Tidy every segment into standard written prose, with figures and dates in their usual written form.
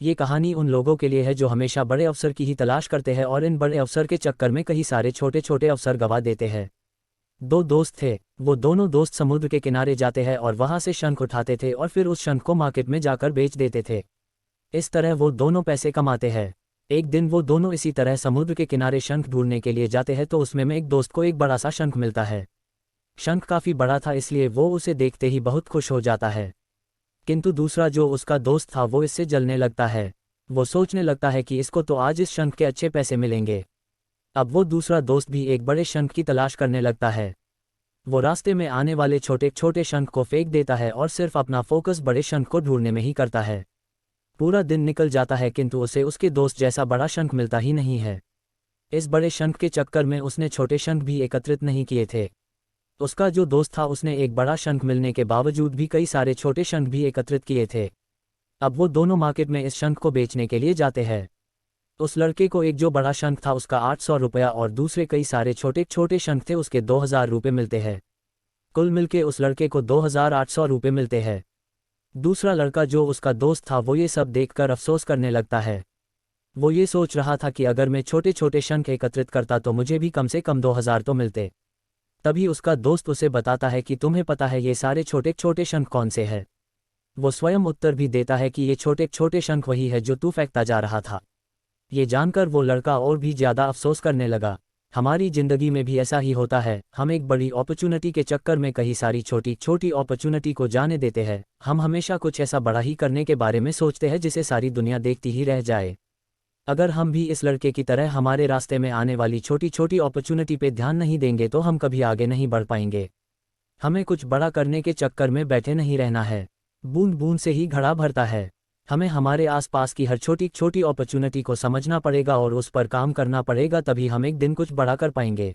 ये कहानी उन लोगों के लिए है जो हमेशा बड़े अवसर की ही तलाश करते हैं और इन बड़े अवसर के चक्कर में कई सारे छोटे छोटे अवसर गंवा देते हैं। दो दोस्त थे। वो दोनों दोस्त समुद्र के किनारे जाते हैं और वहां से शंख उठाते थे और फिर उस शंख को मार्केट में जाकर बेच देते थे। इस तरह वो दोनों पैसे कमाते हैं। एक दिन वो दोनों इसी तरह समुद्र के किनारे शंख ढूंढने के लिए जाते हैं तो उसमें में एक दोस्त को एक बड़ा सा शंख मिलता है। शंख काफी बड़ा था इसलिए वो उसे देखते ही बहुत खुश हो जाता है। किंतु दूसरा जो उसका दोस्त था वो इससे जलने लगता है। वो सोचने लगता है कि इसको तो आज इस शंख के अच्छे पैसे मिलेंगे। अब वो दूसरा दोस्त भी एक बड़े शंख की तलाश करने लगता है। वो रास्ते में आने वाले छोटे छोटे शंख को फेंक देता है और सिर्फ अपना फोकस बड़े शंख को ढूंढने में ही करता है। पूरा दिन निकल जाता है किंतु उसे उसके दोस्त जैसा बड़ा शंख मिलता ही नहीं है। इस बड़े शंख के चक्कर में उसने छोटे शंख भी एकत्रित नहीं किए थे। उसका जो दोस्त था उसने एक बड़ा शंख मिलने के बावजूद भी कई सारे छोटे शंख भी एकत्रित किए थे। अब वो दोनों मार्केट में इस शंख को बेचने के लिए जाते हैं। उस लड़के को एक जो बड़ा शंख था उसका 800 रुपया और दूसरे कई सारे छोटे छोटे शंख थे उसके 2000 रुपये मिलते हैं। कुल मिलके उस लड़के को 2800 रुपये मिलते हैं। दूसरा लड़का जो उसका दोस्त था वो ये सब देखकर अफसोस करने लगता है। वो ये सोच रहा था कि अगर मैं छोटे छोटे शंख एकत्रित करता तो मुझे भी कम से कम 2000 तो मिलते। तभी उसका दोस्त उसे बताता है कि तुम्हें पता है ये सारे छोटे छोटे शंख कौन से हैं। वो स्वयं उत्तर भी देता है कि ये छोटे छोटे शंख वही है जो तू फेंकता जा रहा था। ये जानकर वो लड़का और भी ज़्यादा अफसोस करने लगा। हमारी ज़िंदगी में भी ऐसा ही होता है। हम एक बड़ी अपॉर्चुनिटी के चक्कर में कई सारी छोटी छोटी अपॉर्चुनिटी को जाने देते हैं। हम हमेशा कुछ ऐसा बड़ा ही करने के बारे में सोचते हैं जिसे सारी दुनिया देखती ही रह जाए। अगर हम भी इस लड़के की तरह हमारे रास्ते में आने वाली छोटी छोटी अपॉर्चुनिटी पे ध्यान नहीं देंगे तो हम कभी आगे नहीं बढ़ पाएंगे। हमें कुछ बड़ा करने के चक्कर में बैठे नहीं रहना है। बूंद बूंद से ही घड़ा भरता है। हमें हमारे आसपास की हर छोटी छोटी अपॉर्चुनिटी को समझना पड़ेगा और उस पर काम करना पड़ेगा, तभी हम एक दिन कुछ बड़ा कर पाएंगे।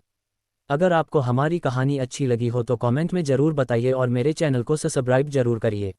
अगर आपको हमारी कहानी अच्छी लगी हो तो कमेंट में ज़रूर बताइए और मेरे चैनल को सब्सक्राइब जरूर करिए।